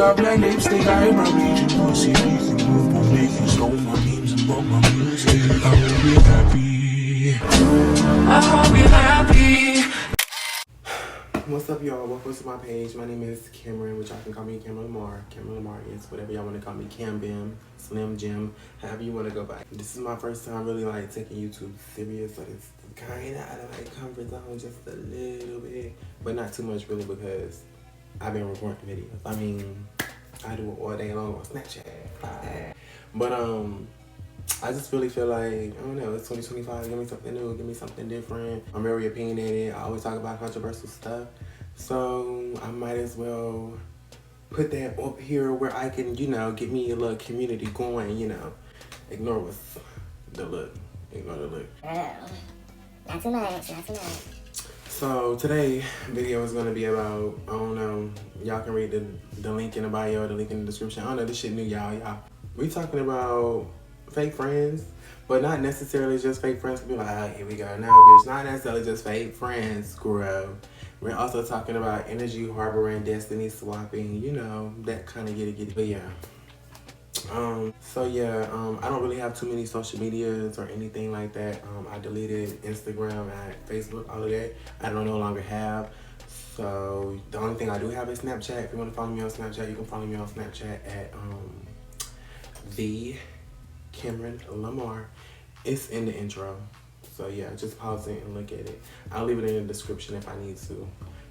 got black lipstick, I am my region. Pussy, make you move, but make you slow my memes and bump my music. I hope you're happy. I hope you're happy. What's up, y'all? Welcome to my page. My name is Cameron, which y'all can call me Cameron Lamar. Cameron Lamar is whatever y'all want to call me. Cam Bim, Slim Jim, however you want to go by. This is my first time really like taking YouTube serious, so it's kind of out of my comfort zone just a little bit, but not too much really because I've been recording videos. I mean, I do it all day long on Snapchat. But I just really feel like, I don't know, it's 2025, give me something new, give me something different. I'm very opinionated, I always talk about controversial stuff. So I might as well put that up here where I can, you know, get me a little community going, you know. Ignore what's the look, ignore the look. Oh, not too much, not too much. So today video is gonna be about, I don't know, y'all can read the link in the bio, the link in the description. I don't know, this shit new, y'all. We talking about fake friends, but not necessarily just fake friends. People like, oh, here we go. No, bitch, not necessarily just fake friends, screw. We're also talking about energy harboring, destiny swapping, you know, that kind of get it. But yeah. I don't really have too many social medias or anything like that. I deleted Instagram and Facebook, all of that. I no longer have. So the only thing I do have is Snapchat. If you want to follow me on Snapchat, you can follow me on Snapchat at the Cameron Lamar. It's in the intro. So yeah, just pause it and look at it. I'll leave it in the description if I need to.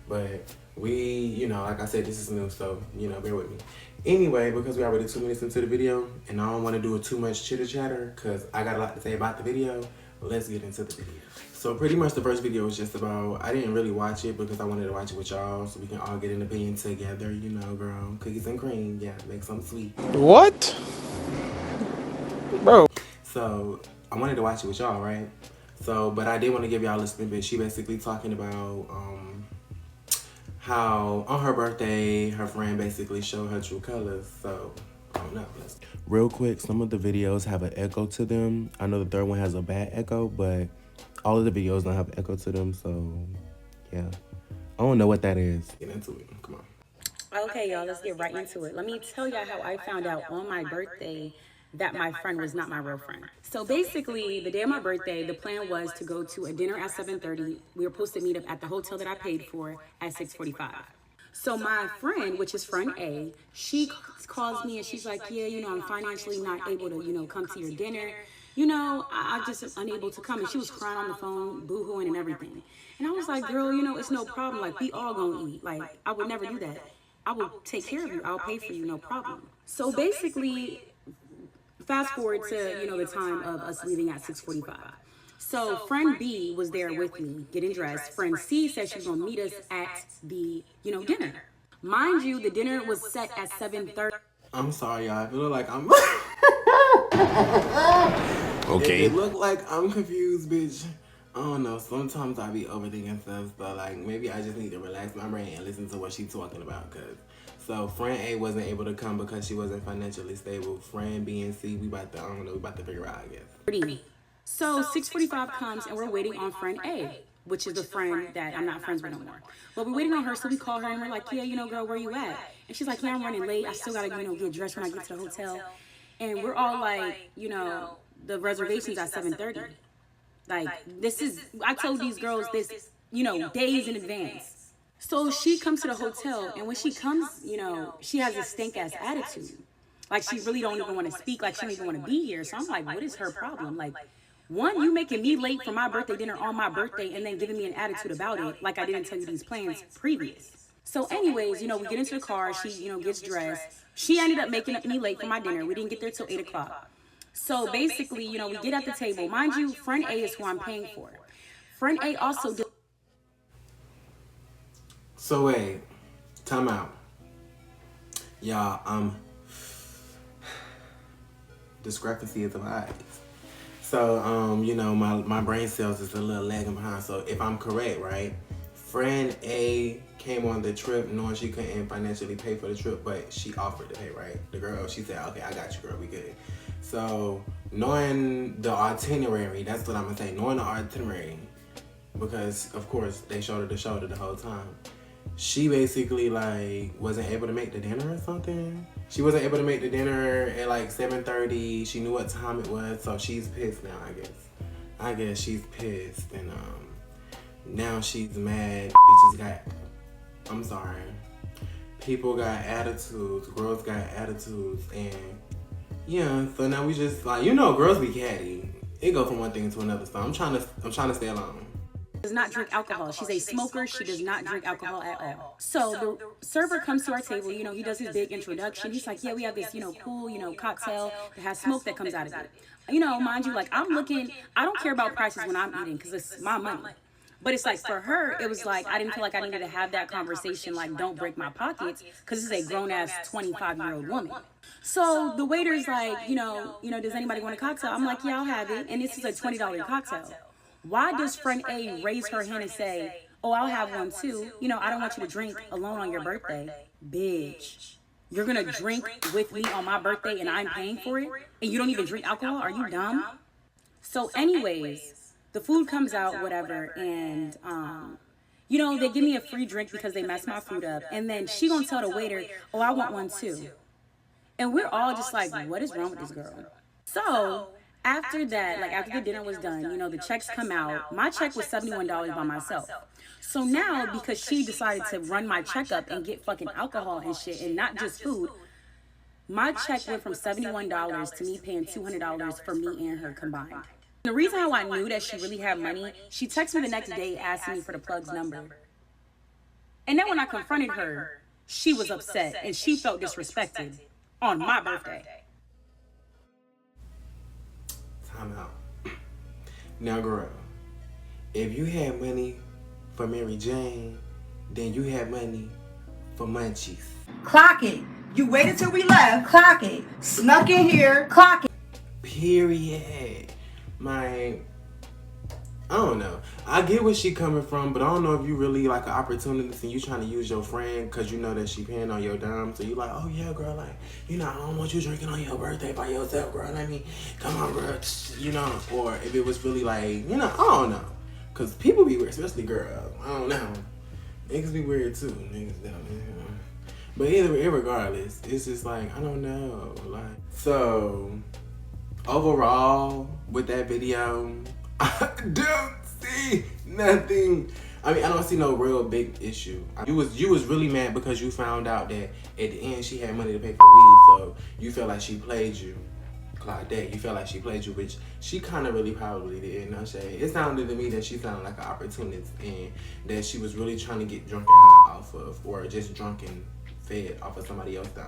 But we, you know, like I said, this is new, so, you know, bear with me. Anyway, because we're already 2 minutes into the video, and I don't want to do it too much chitter-chatter, because I got a lot to say about the video, let's get into the video. So pretty much the first video was just about, I didn't really watch it because I wanted to watch it with y'all, so we can all get an opinion together, you know, girl. Cookies and cream, yeah, make something sweet. What? Bro. So I wanted to watch it with y'all, right? So, but I did want to give y'all a snippet. She basically talking about how on her birthday, her friend basically showed her true colors. So, I don't know. Real quick, some of the videos have an echo to them. I know the third one has a bad echo, but all of the videos don't have echo to them. So, yeah. I don't know what that is. Get into it. Come on. Okay, y'all, let's get right into it. Let me tell y'all how I found out on my birthday that my friend was not my real friend. So basically, the day of my birthday, the plan was to go to a dinner at 7:30. We were supposed to meet up at the hotel that I paid for at 6:45. So my friend, which is friend A, she calls me and she's like, yeah, you know, I'm financially not able to, you know, come to your dinner. You know, I just am unable to come. And she was crying on the phone, boo-hooing and everything. And I was like, girl, you know, it's no problem. Like, we all gonna eat. Like, I would never do that. I will take care of you. I'll pay for you, no problem. So basically, fast forward to, you know, the time of us leaving at 6:45. So friend B was there with me, getting dressed. Friend C said she was gonna meet us at the, you know, dinner. Mind you, the dinner was set at 7:30. I'm sorry, y'all. I feel like I'm... Okay. It look like I'm confused, bitch. I don't know. Sometimes I be overthinking stuff, but like maybe I just need to relax my brain and listen to what she's talking about. So friend A wasn't able to come because she wasn't financially stable. Friend B and C, we about to figure out, I guess. So 6:45 comes and we're waiting on friend A, which is the friend that I'm not friends with no more. But we're waiting on her, so we call her and we're like, yeah, you know, girl, where you at? And she's like, yeah, I'm running late. I still gotta, you know, get dressed when I get to the hotel. And we're all like, you know, the reservation's at 7:30. Like, this is, I told these girls this, you know, days in advance. So she comes to the hotel, and when she comes, you know, she has a stink-ass attitude. Like, she really don't even want to speak, like, she don't even want to be here. So I'm like, what is her problem? Like, one, you making me late for my birthday dinner on my birthday and then giving me an attitude about it, like I didn't tell you these plans previous. So anyways, you know, we get into the car, she, you know, gets dressed. She ended up making me late for my dinner. We didn't get there till 8 o'clock. So basically, you know, we get at the table. Mind you, friend A is who I'm paying for. Friend A also did. So wait, time out. Y'all, discrepancy is of eyes. So, you know, my brain cells is a little lagging behind. So if I'm correct, right? Friend A came on the trip knowing she couldn't financially pay for the trip, but she offered to pay, right? The girl, she said, okay, I got you, girl, we good. So knowing the itinerary, that's what I'm gonna say, knowing the itinerary, because of course they shoulder to shoulder the whole time. she basically like wasn't able to make the dinner or something. She wasn't able to make the dinner at like 7:30. She knew what time it was, so she's pissed now, I guess she's pissed, and now she's mad. Bitches got, I'm sorry. People got attitudes, girls got attitudes, and yeah, so now we just like, you know, girls be catty. It go from one thing to another, so I'm trying to stay alone. Does not drink alcohol. She's a smoker. She does not drink alcohol at all. So the server comes to our table, you know, he does his big introduction. He's like, yeah, we have this, you know, cool, you know, cocktail that has smoke that comes out of it. You know, mind you, like, I'm looking, I don't care about prices when I'm eating because it's my money. But it's like, for her, it was like, I didn't feel like I needed to have that conversation, like, don't break my pockets, because this is a grown-ass 25-year-old woman. So the waiter's like, you know, does anybody want a cocktail? I'm like, yeah, I'll have it. And this is a $20 cocktail. Why does friend A raise her hand and say, oh, I'll have one too? You know, I don't want you to drink alone on your birthday. Bitch, you're going to drink with me on my birthday and I'm paying for it? And you don't even drink alcohol? Are you dumb? So anyways, the food comes out, whatever, and, you know, they give me a free drink because they messed my food up. And then she gonna tell the waiter, oh, I want one too. And we're all just like, what is wrong with this girl? So after that, like after the dinner was done, you know, the checks come out. My check was $71 by myself. So now, because she decided to run my check up and get fucking alcohol and shit and not just food, my check went from $71 to me paying $200 for me and her combined. The reason how I knew that she really had money, she texted me the next day asking me for the plug's number. And then when I confronted her, she was upset and she felt disrespected on my birthday. Time out. Now, girl, if you had money for Mary Jane, then you had money for Munchies. Clock it. You waited till we left. Clock it. Snuck in here. Clock it. Period. I don't know. I get where she coming from, but I don't know if you really like an opportunist and you trying to use your friend because you know that she paying on your dime. So you like, oh yeah, girl, like, you know, I don't want you drinking on your birthday by yourself, girl. Let me, come on, girl, you know. Or if it was really like, you know, I don't know. Because people be weird, especially girls. I don't know. Niggas be weird too. Niggas don't, you know. But irregardless, it's just like, I don't know. Like, so overall, with that video, I don't see nothing. I mean, I don't see no real big issue. You was really mad because you found out that at the end she had money to pay for weed, so you felt like she played you. Claudette, you felt like she played you, which she kind of really probably did. No shade. It sounded to me that she sounded like an opportunist and that she was really trying to get drunk and high off of, or just drunk and fed off of somebody else's dime.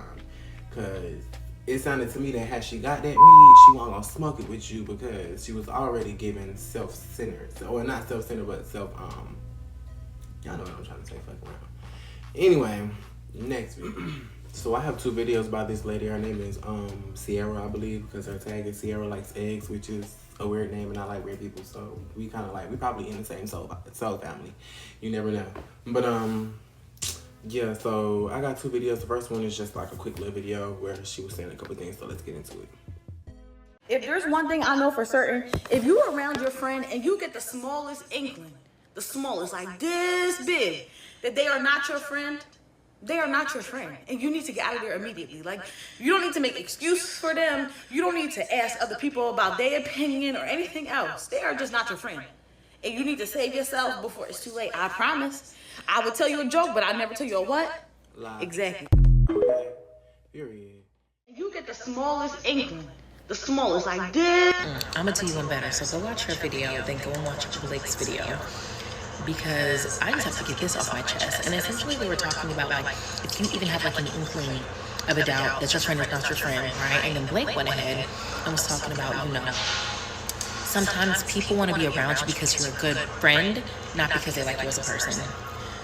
Cause it sounded to me that had she got that weed, she wasn't gonna smoke it with you because she was already giving self-centered, or not self-centered, but y'all know what I'm trying to say, fuck around. Anyway, next video. So I have two videos by this lady. Her name is Sierra, I believe, because her tag is Sierra Likes Eggs, which is a weird name, and I like weird people, so we probably in the same soul family. You never know. But yeah, so I got two videos. The first one is just like a quick little video where she was saying a couple things, so let's get into it. If there's one thing I know for certain, if you are around your friend and you get the smallest inkling, the smallest, like this big, that they are not your friend, they are not your friend. And you need to get out of there immediately. Like, you don't need to make excuses for them. You don't need to ask other people about their opinion or anything else. They are just not your friend. And you need to save yourself before it's too late. I promise. I would tell you a joke, but I never tell you a what? Lie. Exactly. Okay. Period. You get the smallest inkling. The smallest, like this. I'm gonna tell you one better. So go watch her video, then go and watch Blake's video. Because I just have to get this off my chest. And essentially they were talking about, like, if you even have like an inkling of a doubt that your friend is not your friend, right? And then Blake went ahead and was talking about, you know, sometimes people want to be around you because you're a good friend, not because they like you as a person.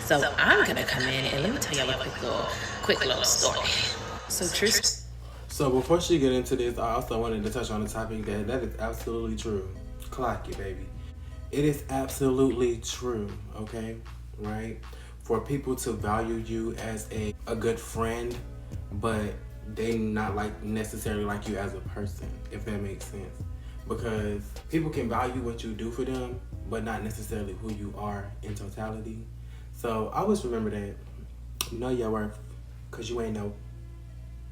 So I'm gonna come in and let me tell y'all a quick little story. So true. So before she get into this, I also wanted to touch on the topic that is absolutely true. Clock it, baby. It is absolutely true, okay? Right? For people to value you as a good friend, but they not like necessarily like you as a person, if that makes sense. Because people can value what you do for them, but not necessarily who you are in totality. So always remember that. Know your worth, cause you ain't no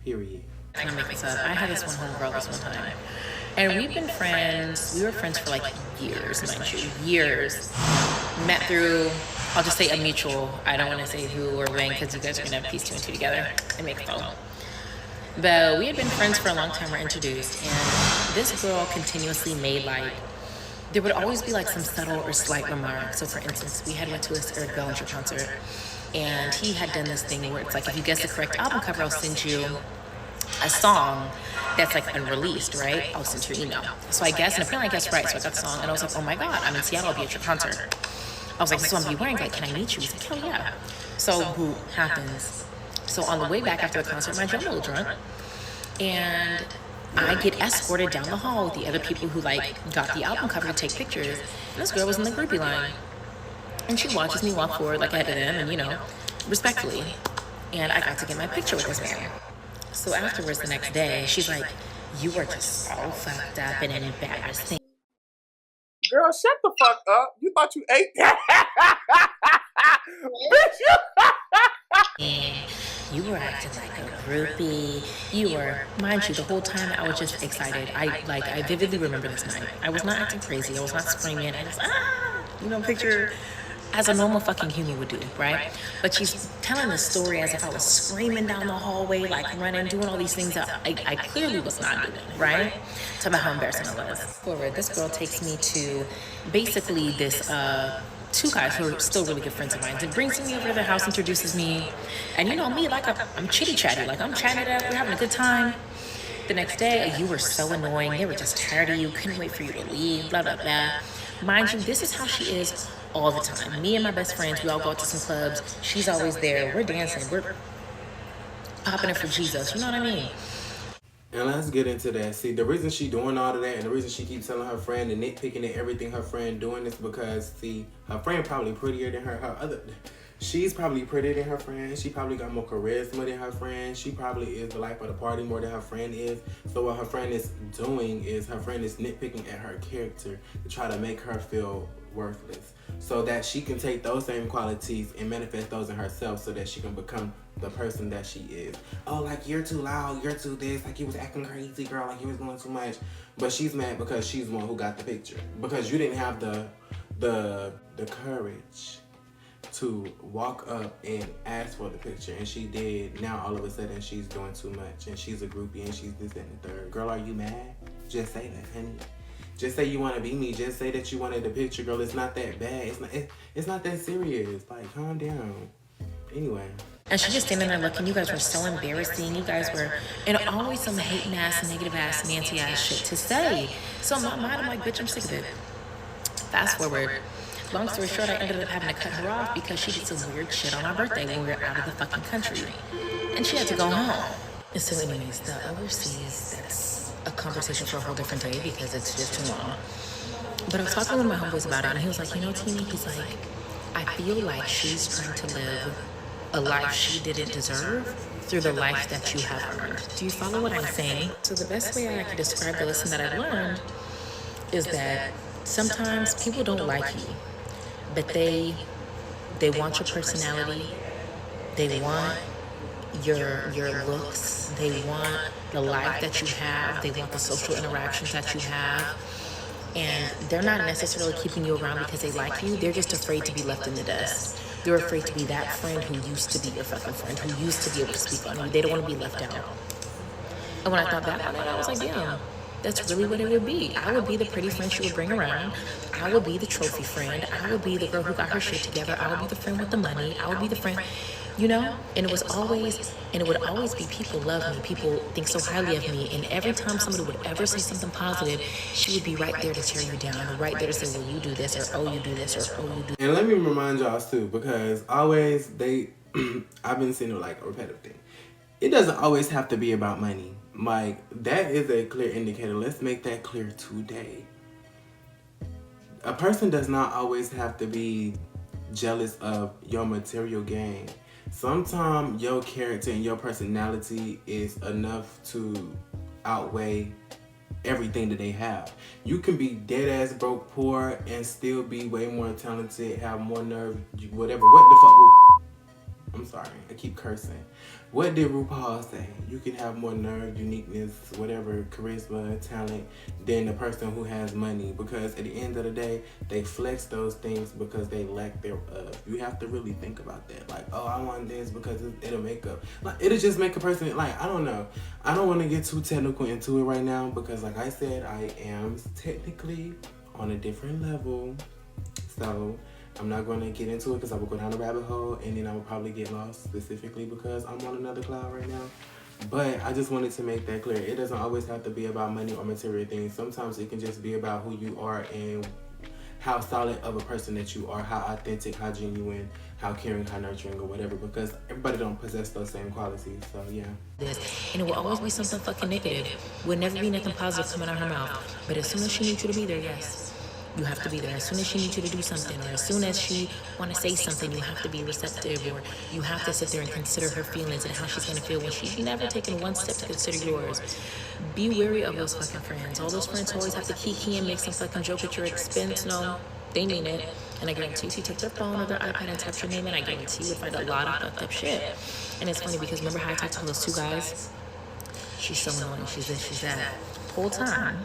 period. Kind of make this up. I had this one homegirl this one time, and we've been friends. We were friends for like years, mind you, years. Met through, I'll just say a mutual. I don't want to say who or when, because you guys are gonna piece two and two together and make it fall. But we had been friends for a long time. We're introduced, and this girl continuously made like, there would always be like some subtle or slight remark. So for instance, we had went to a Eric Bellinger concert, and he had done this thing where it's like, if you guess the correct album cover, I'll send you a song that's like unreleased, right? I'll send you an email. So I guess, and apparently I guessed right, so I got the song, and I was like, oh my God, I'm in Seattle, I'll be at your concert. I was like, this is what I'm wearing, like, can I meet you? He's like, hell yeah. So boom, happens. So on the way back after the concert, mind you, I'm a little drunk, and I get escorted down the hall with the other people who like got the album cover to take pictures, and this girl was in the groupie line. And she watches me walk forward like ahead of them, and you know, respectfully. And I got to get my picture with this man. So afterwards, the next day, she's like, you were just so fucked up and embarrassing. Girl, shut the fuck up. You thought you ate that? Bitch, You were acting like a groupie. You were, mind you, the whole time I was just excited. I vividly remember this night. I was not acting crazy. I was not screaming. I was, picture as a normal fucking human would do, right? But she's telling the story as if I was screaming down the hallway, like running, doing all these things that I clearly was not doing, right? Talk about how embarrassing I was. Forward, this girl takes me to basically this, two guys who are still really good friends of mine. It brings me over to their house, introduces me, and you know me, like I'm chitty chatty, like I'm chatting it up, we're having a good time. The next day, you were so annoying, they were just tired of you, couldn't wait for you to leave, blah, blah, blah. Mind you, this is how she is all the time. Me and my best friends, we all go out to some clubs, she's always there, we're dancing, we're popping it for Jesus, you know what I mean? And let's get into that. See, the reason she doing all of that and the reason she keeps telling her friend and nitpicking at everything her friend doing is because, see, her friend probably prettier than she's probably prettier than her friend. She probably got more charisma than her friend. She probably is the life of the party more than her friend is. So what her friend is doing is her friend is nitpicking at her character to try to make her feel worthless, so that she can take those same qualities and manifest those in herself so that she can become the person that she is. Oh, like, you're too loud, you're too this, like you was acting crazy, girl, like you was doing too much. But she's mad because she's the one who got the picture. Because you didn't have the courage to walk up and ask for the picture, and she did. Now all of a sudden she's doing too much and she's a groupie and she's this, that, and the third. Girl, are you mad? Just say that, honey. Just say you want to be me. Just say that you wanted the picture, girl. It's not that bad. It's not that serious. Like, calm down. Anyway. And she's just standing there looking, you guys were so embarrassing. You guys were, and always some hating ass, negative ass, Nancy ass shit to say. So in my mind, I'm like, bitch, I'm sick of it. Fast forward. Long story short, I ended up having to cut her off because she did some weird shit on our birthday when we were out of the fucking country. And she had to go home. And so anyways, the overseas, that's a conversation for a whole different day because it's just too long. But I was talking with my homeboys about it, and he was like, you know, Teeny, he's like, I feel like she's trying to live a life she didn't deserve through the life that you have earned. Do you follow what I'm saying? So the best way I can describe the lesson that I've learned is that sometimes people don't like you, but they want your personality, they want your looks, they want the life that you have, they want the social interactions that you have, and they're not necessarily keeping you around because they like you, they're just afraid to be left in the dust. They're afraid to be that friend who used to be your fucking friend, who used to be able to speak on you. They don't want to be left out. And when I thought back on it, I was like, damn, that's really what it would be. I would be the pretty friend she would bring around. I would be the trophy friend. I would be the girl who got her shit together. I would be the friend with the money. I would be the friend, you know? And it would always be people love me. People think so highly of me. And every time somebody would ever say something positive, she would be right there to tear you down, or right there to say, well, you do this, or oh, you do this, or oh, you do. And let me remind y'all too, because always I've been seeing it like a repetitive thing. It doesn't always have to be about money. Like, that is a clear indicator. Let's make that clear today. A person does not always have to be jealous of your material gain. Sometimes your character and your personality is enough to outweigh everything that they have. You can be dead ass broke poor and still be way more talented, have more nerve, whatever. What the fuck? I'm sorry, I keep cursing. What did RuPaul say? You can have more nerve, uniqueness, whatever, charisma, talent than the person who has money, because at the end of the day, they flex those things because they lack thereof. You have to really think about that. Like, oh, I want this because it'll make up. Like, it'll just make a person, like, I don't know. I don't want to get too technical into it right now because, like I said, I am technically on a different level. So I'm not going to get into it because I will go down a rabbit hole and then I will probably get lost, specifically because I'm on another cloud right now. But I just wanted to make that clear. It doesn't always have to be about money or material things. Sometimes it can just be about who you are and how solid of a person that you are, how authentic, how genuine, how caring, how nurturing, or whatever, because everybody don't possess those same qualities. So yeah. And it will always be something fucking negative. Would never be nothing positive coming out her mouth. But as soon as she needs you to be there, yes, you have to be there. As soon as she needs you to do something, or as soon as she want to say something, you have to be receptive, or you have to sit there and consider her feelings and how she's going to feel when she's never taken one step to consider yours. Be wary of those fucking friends. All those friends who always have to kiki and make some fucking joke at your expense. No, they mean it. And I guarantee if you take their phone or their iPad and type your name in, I guarantee you would find a lot of fucked up shit. And it's funny because remember how I talked to those two guys? She's so annoying, she's this, she's that. Whole time,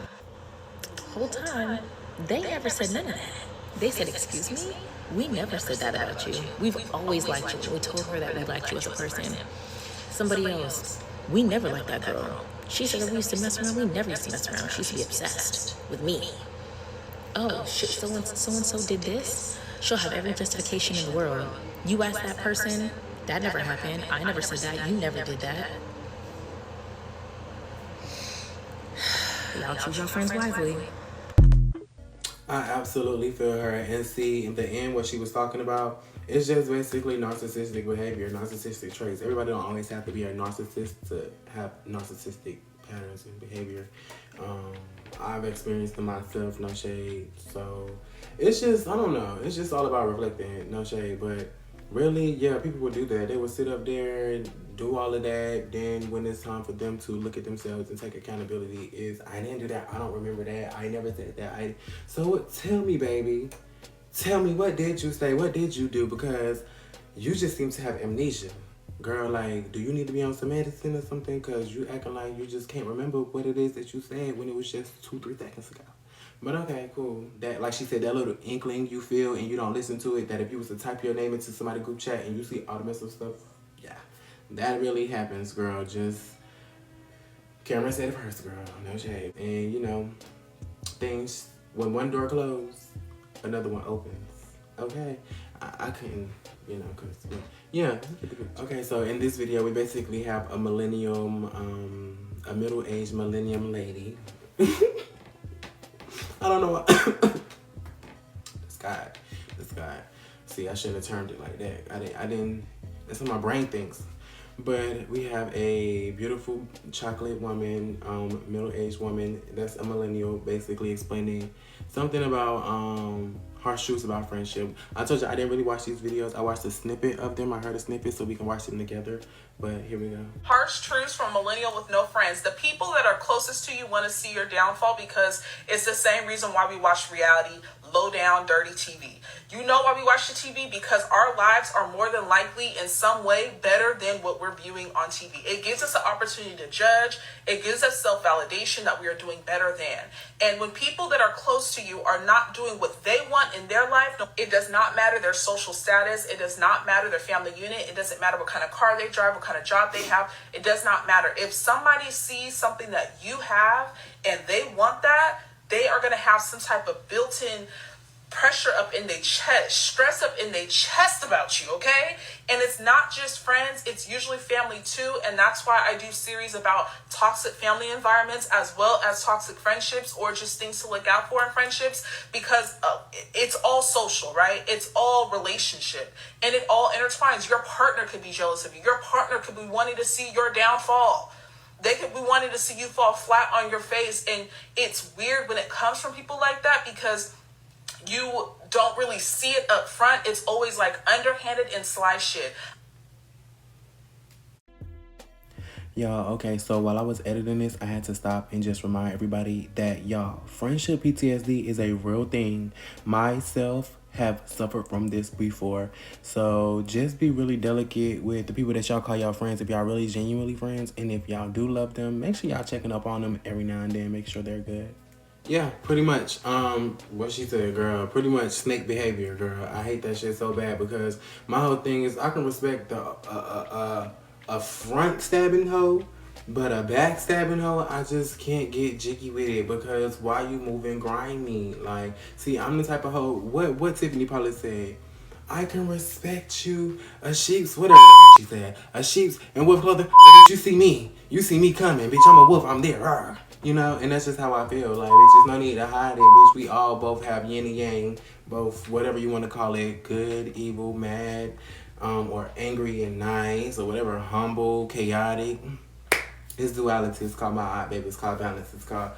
they never said none of that. They said, excuse me? We never said that about you. We've always liked you. We told her that we liked you as a person. Somebody else, we never liked that girl. She said that we used to mess around. We never used to mess around. She used to be obsessed with me. Oh, shit, so-and-so did this? She'll have every justification in the world. You asked that person, that never happened. I never said that. You never did that. Y'all choose your friends wisely. I absolutely feel her. And see, in the end, what she was talking about is just basically narcissistic behavior, narcissistic traits. Everybody don't always have to be a narcissist to have narcissistic patterns and behavior. I've experienced them myself, no shade. So it's just, I don't know. It's just all about reflecting, no shade. But really, yeah, people would do that. They would sit up there and do all of that. Then when it's time for them to look at themselves and take accountability, is I didn't do that. I don't remember that. I never said that. So tell me, baby. Tell me, what did you say? What did you do? Because you just seem to have amnesia. Girl, like, do you need to be on some medicine or something? Because you acting like you just can't remember what it is that you said when it was just 2-3 seconds ago. But okay, cool. That, like she said, that little inkling you feel and you don't listen to it, that if you was to type your name into somebody's group chat and you see all the mess of stuff, yeah, that really happens, girl. Just, Cameron said it first, girl, no shade. And, you know, things, when one door closes, another one opens, okay? I couldn't, you know, because, yeah. Okay, so in this video, we basically have a millennium, a middle-aged millennium lady. I don't know what. This guy. See, I shouldn't have termed it like that. I didn't, that's what my brain thinks. But we have a beautiful chocolate woman, middle-aged woman, that's a millennial, basically explaining something about, harsh truths about friendship. I told you I didn't really watch these videos. I watched a snippet of them. I heard a snippet so we can watch them together. But here we go. Harsh truths from a millennial with no friends. The people that are closest to you want to see your downfall because it's the same reason why we watch reality, low down, dirty TV. You know why we watch the TV? Because our lives are more than likely in some way better than what we're viewing on TV. It gives us the opportunity to judge. It gives us self-validation that we are doing better than. And when people that are close to you are not doing what they want in their life, it does not matter their social status. It does not matter their family unit. It doesn't matter what kind of car they drive, what kind of job they have. It does not matter. If somebody sees something that you have and they want that, they are going to have some type of built-in pressure up in their chest, stress up in their chest about you, okay? And it's not just friends, it's usually family too. And that's why I do series about toxic family environments as well as toxic friendships, or just things to look out for in friendships, because it's all social, right? It's all relationship, and it all intertwines. Your partner could be jealous of you. Your partner could be wanting to see your downfall. They could be wanting to see you fall flat on your face. And it's weird when it comes from people like that, because you don't really see it up front. It's always like underhanded and sly shit. Y'all, okay, so while I was editing this, I had to stop and just remind everybody that, y'all, friendship PTSD is a real thing. Myself have suffered from this before. So just be really delicate with the people that y'all call y'all friends if y'all really genuinely friends. And if y'all do love them, make sure y'all checking up on them every now and then. Make sure they're good. Yeah, pretty much. What she said, girl. Pretty much snake behavior, girl. I hate that shit so bad because my whole thing is I can respect a front stabbing hoe, but a back stabbing hoe, I just can't get jiggy with it because why you moving grimy? Like, see, I'm the type of hoe. What Tiffany probably said. I can respect you, a sheep's, whatever the fuck she said. A sheep's in wolf clothing. You see me coming, bitch. I'm a wolf. I'm there. Arr. You know, and that's just how I feel. Like, bitch, there's no need to hide it, bitch. We all both have yin and yang, both whatever you want to call it, good, evil, mad, or angry and nice, or whatever, humble, chaotic. It's duality. It's called my eye, baby. It's called balance. It's called,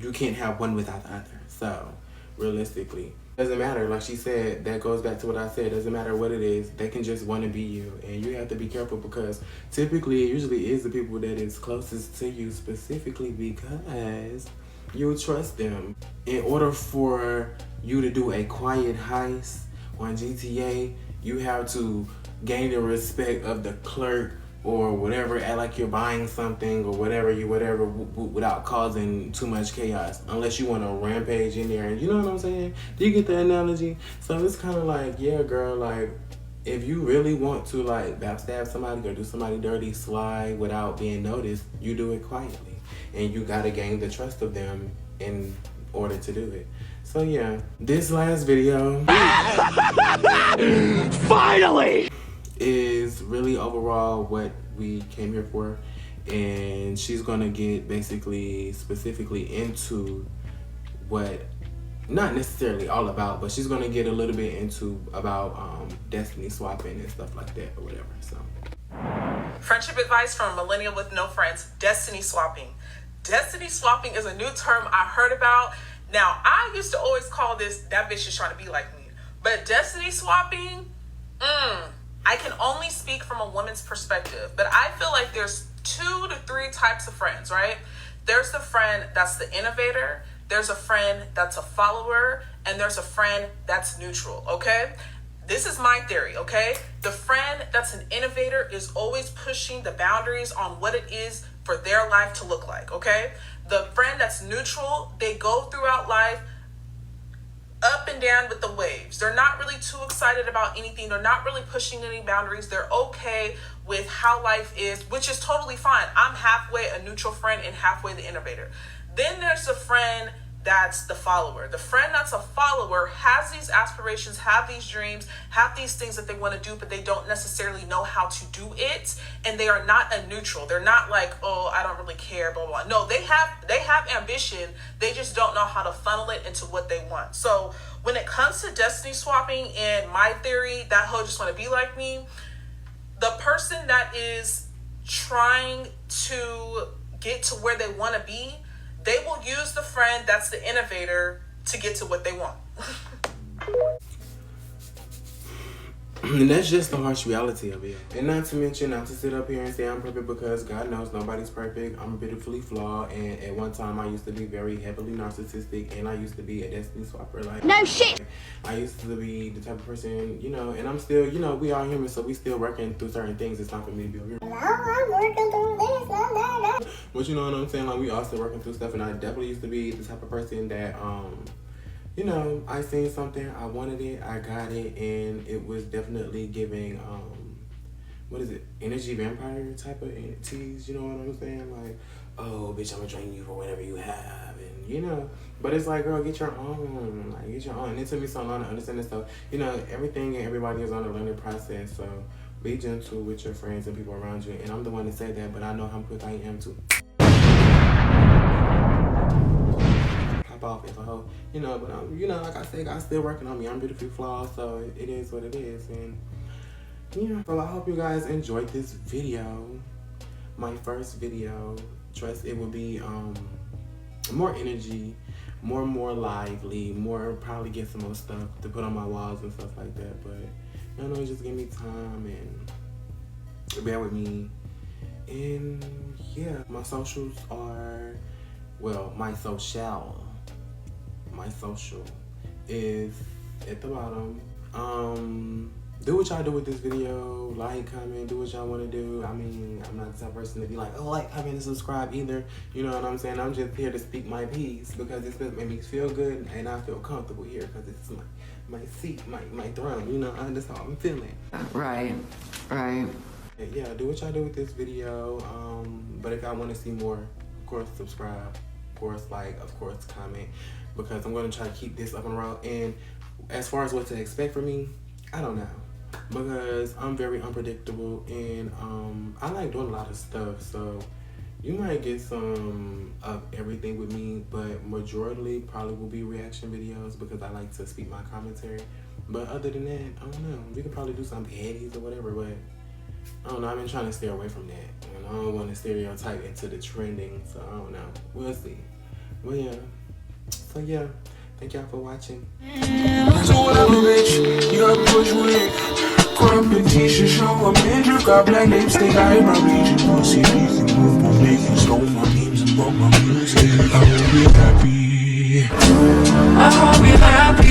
you can't have one without the other. So, realistically, doesn't matter. Like she said, that goes back to what I said. Doesn't matter what it is. They can just want to be you. And you have to be careful because typically it usually is the people that is closest to you specifically because you trust them. In order for you to do a quiet heist on GTA, you have to gain the respect of the clerk or whatever, act like you're buying something or whatever, without causing too much chaos. Unless you want to rampage in there, and you know what I'm saying? Do you get the analogy? So it's kind of like, yeah, girl, like, if you really want to, like, backstab somebody or do somebody dirty, slide without being noticed, you do it quietly. And you got to gain the trust of them in order to do it. So, yeah, this last video... Finally! Is really overall what we came here for, and she's gonna get basically specifically into what, not necessarily all about, but she's gonna get a little bit into about destiny swapping and stuff like that or whatever. So Friendship advice from a millennial with no friends. Destiny swapping. Destiny swapping is a new term I heard about. Now, I used to always call this, that bitch is trying to be like me. But destiny swapping, I can only speak from a woman's perspective, but I feel like there's 2 to 3 types of friends, right? There's the friend that's the innovator, there's a friend that's a follower, and there's a friend that's neutral, okay? This is my theory, okay? The friend that's an innovator is always pushing the boundaries on what it is for their life to look like, okay? The friend that's neutral, they go throughout life up and down with the waves. They're not really too excited about anything. They're not really pushing any boundaries. They're okay with how life is, which is totally fine. I'm halfway a neutral friend and halfway the innovator. Then there's the friend that's the follower. The friend that's a follower has these aspirations, have these dreams, have these things that they want to do, but they don't necessarily know how to do it. And they are not a neutral. They're not like, oh, I don't really care, blah, blah, blah. No, they have ambition. They just don't know how to funnel it into what they want. So when it comes to destiny swapping, in my theory, that hoe just want to be like me. The person that is trying to get to where they want to be, they will use the friend that's the innovator to get to what they want. And that's just the harsh reality of it. And not to mention, not to sit up here and say I'm perfect, because God knows nobody's perfect. I'm beautifully flawed, and at one time I used to be very heavily narcissistic, and I used to be a destiny swapper. Like, no shit! I used to be the type of person, you know, and I'm still, you know, we are human, so we still working through certain things. It's not for me to be over here. I'm working through this. But you know what I'm saying? Like, we all still working through stuff, and I definitely used to be the type of person that, you know, I seen something, I wanted it, I got it, and it was definitely giving, what is it, energy vampire type of entities, you know what I'm saying? Like, oh, bitch, I'm gonna drain you for whatever you have, and, you know, but it's like, girl, get your own, like, get your own. And it took me so long to understand this stuff. You know, everything and everybody is on a learning process, so be gentle with your friends and people around you, and I'm the one to say that, but I know how quick I am too. Off if a hoe, you know, but you know, like I said, God's still working on me. I'm beautifully flawed, so it is what it is. And yeah, so I hope you guys enjoyed this video, my first video. Trust it will be more energy, more lively, more, probably get some more stuff to put on my walls and stuff like that. But you know, just give me time and bear with me. And yeah, my socials are, well, my social is at the bottom. Do what y'all do with this video. Like, comment, do what y'all want to do. I mean, I'm not the type of person to be like, oh, like, comment, and subscribe either. You know what I'm saying? I'm just here to speak my piece because it's gonna make me feel good and I feel comfortable here because it's my seat, my throne. You know, that's how I'm feeling. Right. Yeah, do what y'all do with this video. But if y'all want to see more, of course, subscribe. Of course, like, of course, comment. Because I'm going to try to keep this up and around. And as far as what to expect from me, I don't know. Because I'm very unpredictable and I like doing a lot of stuff. So you might get some of everything with me, but majority probably will be reaction videos because I like to speak my commentary. But other than that, I don't know. We could probably do some edits or whatever, but I don't know. I've been trying to stay away from that. And I don't want to stereotype into the trending, so I don't know. We'll see. Well, yeah. So, yeah. Thank y'all for watching. So whatever, bitch, you got push with competition, show a man, you got black lipstick, I my region, pussy, you can move, but make you stole my memes and bought my music. I hope you're happy. I hope you're happy.